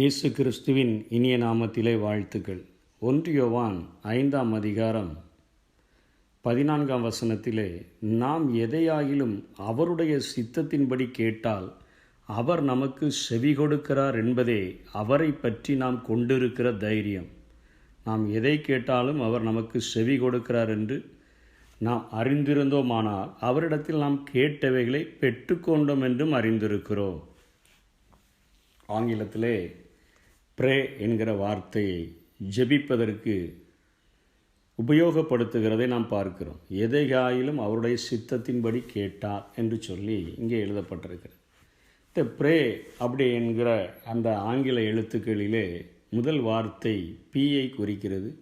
இயேசு கிறிஸ்துவின் இனிய நாமத்திலே வாழ்த்துக்கள். 1 யோவான் 5ஆம் அதிகாரம் 14ஆம் வசனத்திலே, நாம் எதையாகிலும் அவருடைய சித்தத்தின்படி கேட்டால் அவர் நமக்கு செவி கொடுக்கிறார் என்பதே அவரை பற்றி நாம் கொண்டிருக்கிற தைரியம். நாம் எதை கேட்டாலும் அவர் நமக்கு செவி கொடுக்கிறார் என்று நாம் அறிந்திருந்தோமானால் அவரிடத்தில் நாம் கேட்டவைகளை பெற்றுக்கொண்டோம் என்றும் அறிந்திருக்கிறோம். ஆங்கிலத்திலே ப்ரே என்கிற வார்த்தையை ஜெபிப்பதற்கு உபயோகப்படுத்துகிறதை நாம் பார்க்கிறோம். எதையாயிலும் அவருடைய சித்தத்தின்படி கேட்டார் என்று சொல்லி இங்கே எழுதப்பட்டிருக்கிறது. இந்த ப்ரே அப்படி என்கிற அந்த ஆங்கில எழுத்துக்களிலே முதல் வார்த்தை பீயை குறிக்கிறது.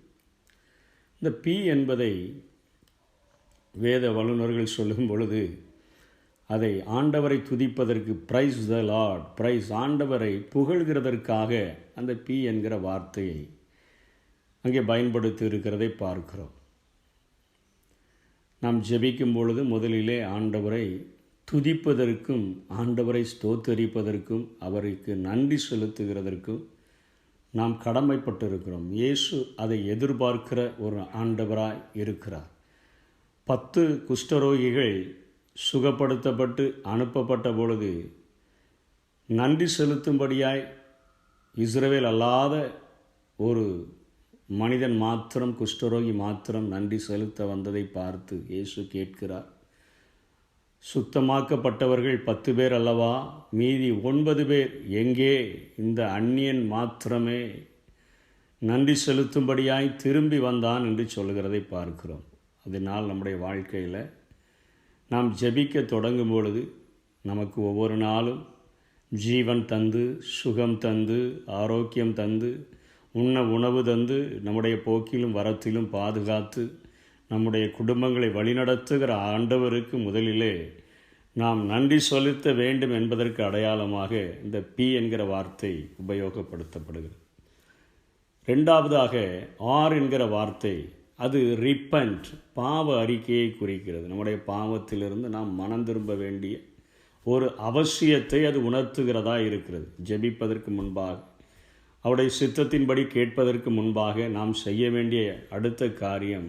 இந்த பீ என்பதை வேத வல்லுநர்கள் சொல்லும் பொழுது அதை ஆண்டவரை துதிப்பதற்கு, பிரைஸ் த லார்ட், பிரைஸ், ஆண்டவரை புகழ்கிறதற்காக அந்த பி என்கிற வார்த்தையை அங்கே பயன்படுத்தி இருக்கிறதை பார்க்கிறோம். நாம் ஜெபிக்கும் பொழுது முதலிலே ஆண்டவரை துதிப்பதற்கும், ஆண்டவரை ஸ்தோத்தரிப்பதற்கும், அவருக்கு நன்றி செலுத்துகிறதற்கும் நாம் கடமைப்பட்டிருக்கிறோம். இயேசு அதை எதிர்பார்க்கிற ஒரு ஆண்டவராய் இருக்கிறார். 10 குஷ்டரோகிகள் சுகப்படுத்தப்பட்டு அனுப்பப்பட்ட பொழுது நன்றி செலுத்தும்படியாய் இஸ்ரவேல் அல்லாத ஒரு மனிதன் மாத்திரம், குஷ்டரோகி மாத்திரம் நன்றி செலுத்த வந்ததை பார்த்து இயேசு கேட்கிறார், சுத்தமாக்கப்பட்டவர்கள் 10 பேர் அல்லவா, மீதி 9 பேர் எங்கே? இந்த அந்நியன் மாத்திரமே நன்றி செலுத்தும்படியாய் திரும்பி வந்தான் என்று சொல்கிறதை பார்க்கிறோம். அதனால் நம்முடைய வாழ்க்கையில் நாம் ஜெபிக்க தொடங்கும் பொழுது நமக்கு ஒவ்வொரு நாளும் ஜீவன் தந்து, சுகம் தந்து, ஆரோக்கியம் தந்து, உண்ண உணவு தந்து, நம்முடைய போக்கிலும் வரத்திலும் பாதுகாத்து நம்முடைய குடும்பங்களை வழிநடத்துகிற ஆண்டவருக்கு முதலிலே நாம் நன்றி செலுத்த வேண்டும் என்பதற்கு அடையாளமாக இந்த பி என்கிற வார்த்தை உபயோகப்படுத்தப்படுகிறது. 2வதாக ஆர் என்கிற வார்த்தை, அது ரிப்பன்ட், பாவ அறிக்கையை குறிக்கிறது. நம்முடைய பாவத்திலிருந்து நாம் மனம் திரும்ப வேண்டிய ஒரு அவசியத்தை அது உணர்த்துகிறதா இருக்கிறது. ஜெபிப்பதற்கு முன்பாக, அவருடைய சித்தத்தின்படி கேட்பதற்கு முன்பாக நாம் செய்ய வேண்டிய அடுத்த காரியம்,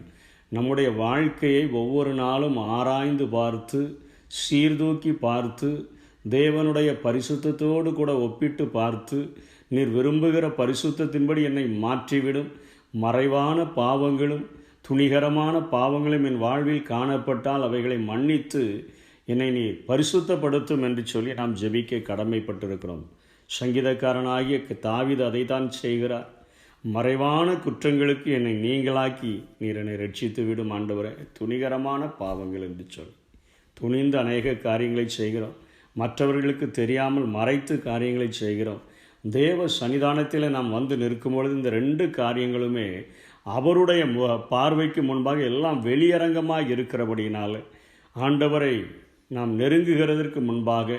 நம்முடைய வாழ்க்கையை ஒவ்வொரு நாளும் ஆராய்ந்து பார்த்து, சீர்தூக்கி பார்த்து, தேவனுடைய பரிசுத்தத்தோடு கூட ஒப்பிட்டு பார்த்து, நீர் விரும்புகிற பரிசுத்தத்தின்படி என்னை மாற்றிவிடும், மறைவான பாவங்களும் துணிகரமான பாவங்களும் என் வாழ்வில் காணப்பட்டால் அவைகளை மன்னித்து என்னை நீர் பரிசுத்தப்படுத்தும் என்று சொல்லி நாம் ஜெபிக்க கடமைப்பட்டிருக்கிறோம். சங்கீதக்காரனாகிய தாவீது அதை தான் செய்கிறார். மறைவான குற்றங்களுக்கு என்னை நீங்களாக்கி நீர் என்னை ரட்சித்து விடும் ஆண்டவரே, துணிகரமான பாவங்கள் என்று சொல்லி துணிந்து அநேக காரியங்களை செய்கிறோம். மற்றவர்களுக்கு தெரியாமல் மறைத்து காரியங்களை செய்கிறோம். தேவ சன்னிதானத்தில் நாம் வந்து நிற்கும் பொழுது இந்த 2 காரியங்களுமே அவருடைய பார்வைக்கு முன்பாக எல்லாம் வெளியரங்கமாக இருக்கிறபடியினால் ஆண்டவரை நாம் நெருங்குகிறதற்கு முன்பாக,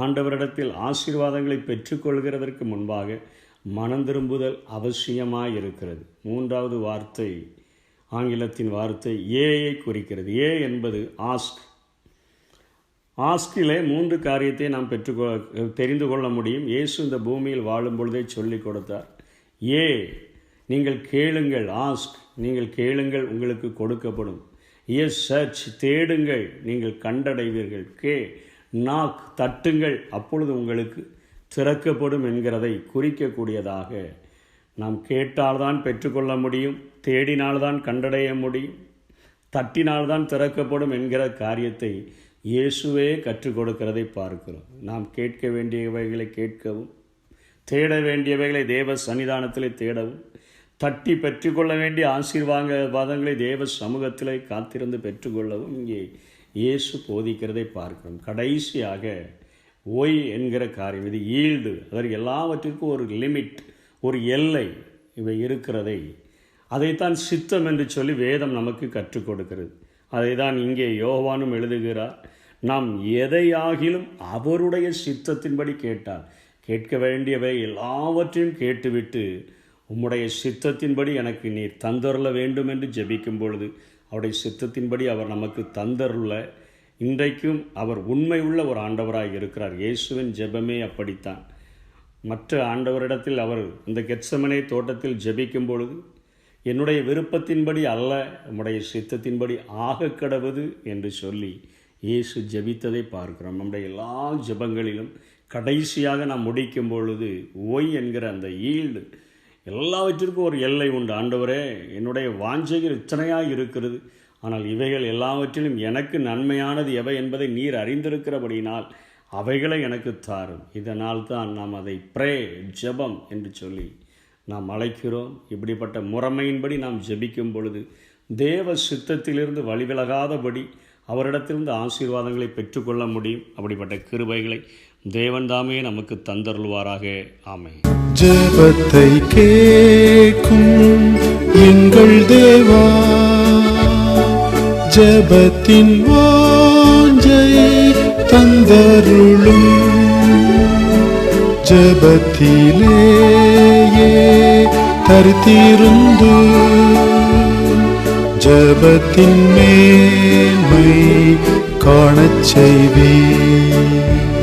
ஆண்டவரிடத்தில் ஆசீர்வாதங்களை பெற்றுக்கொள்கிறதற்கு முன்பாக மனம் திரும்புதல் அவசியமாக இருக்கிறது. 3வது வார்த்தை ஆங்கிலத்தின் வார்த்தை ஏயை குறிக்கிறது. ஏ என்பது ஆஸ்க். ஆஸ்கிலே 3 காரியத்தை நாம் தெரிந்து கொள்ள முடியும். இயேசு இந்த பூமியில் வாழும் பொழுதே சொல்லிக் கொடுத்தார். ஏ, நீங்கள் கேளுங்கள். ஆஸ்க், நீங்கள் கேளுங்கள், உங்களுக்கு கொடுக்கப்படும். எஸ், சர்ச், தேடுங்கள், நீங்கள் கண்டடைவீர்கள். கே, நாக், தட்டுங்கள், அப்பொழுது உங்களுக்கு திறக்கப்படும் என்கிறதை குறிக்கக்கூடியதாக, நாம் கேட்டால்தான் பெற்றுக்கொள்ள முடியும், தேடினால்தான் கண்டடைய முடியும், தட்டினால்தான் திறக்கப்படும் என்கிற காரியத்தை இயேசுவே கற்றுக் கொடுக்கிறதை பார்க்கிறோம். நாம் கேட்க வேண்டியவைகளை கேட்கவும், தேட வேண்டியவைகளை தேவ சன்னிதானத்திலே தேடவும், தட்டி பெற்றுக்கொள்ள வேண்டிய ஆசீர்வாதங்களை தேவ சமூகத்திலே காத்திருந்து பெற்றுக்கொள்ளவும் இங்கே இயேசு போதிக்கிறதை பார்க்கிறோம். கடைசியாக ஒய் என்கிற காரியம், இது ஈல்டு. அதற்கு எல்லாவற்றிற்கும் ஒரு லிமிட், ஒரு எல்லை இவை இருக்கிறதை, அதைத்தான் சித்தம் என்று சொல்லி வேதம் நமக்கு கற்றுக் கொடுக்கிறது. அதை தான் இங்கே யோவானும் எழுதுகிறார். நாம் எதையாகிலும் அவருடைய சித்தத்தின்படி கேட்டால், கேட்க வேண்டியவை எல்லாவற்றையும் கேட்டுவிட்டு உம்முடைய சித்தத்தின்படி எனக்கு நீர் தந்தருள வேண்டும் என்று ஜெபிக்கும் பொழுது அவருடைய சித்தத்தின்படி அவர் நமக்கு தந்தருள இன்றைக்கும் அவர் உண்மை உள்ள ஒரு ஆண்டவராக இருக்கிறார். இயேசுவின் ஜெபமே அப்படித்தான். மற்ற ஆண்டவரிடத்தில் அவர் இந்த கெத்செமனே தோட்டத்தில் ஜெபிக்கும் பொழுது, என்னுடைய விருப்பத்தின்படி அல்ல, உம்முடைய சித்தத்தின்படி ஆக கடவுது என்று சொல்லி இயேசு ஜெபித்ததை பார்க்கிறோம். நம்முடைய எல்லா ஜெபங்களிலும் கடைசியாக நாம் முடிக்கும் பொழுது ஒய் என்கிற அந்த ஈல்டு, எல்லாவற்றிற்கும் ஒரு எல்லை உண்டு. ஆண்டவரே, என்னுடைய வாஞ்சைகள் இத்தனையாக இருக்கிறது, ஆனால் இவைகள் எல்லாவற்றிலும் எனக்கு நன்மையானது எவை என்பதை நீர் அறிந்திருக்கிறபடினால் அவைகளை எனக்கு தாரும். இதனால் தான் நாம் அதை ஜெபம் என்று சொல்லி நாம் அழைக்கிறோம். இப்படிப்பட்ட முறைமையின்படி நாம் ஜெபிக்கும் பொழுது தேவ சித்தத்திலிருந்து வழிவிலகாதபடி அவரிடத்திலிருந்து ஆசீர்வாதங்களை பெற்றுக்கொள்ள முடியும். அப்படிப்பட்ட கிருபைகளை தேவன் தாமே நமக்கு தந்தருள்வாராக. ஆமென். ஜெபத்தை கேட்கும் எங்கள் தேவா, ஜெபத்தின் வாஞ்சை தந்தருளும். ஜெபத்திலேயே தரித்திருந்து ஜெபத்தின் மேன்மை காணச் செய்வீர்.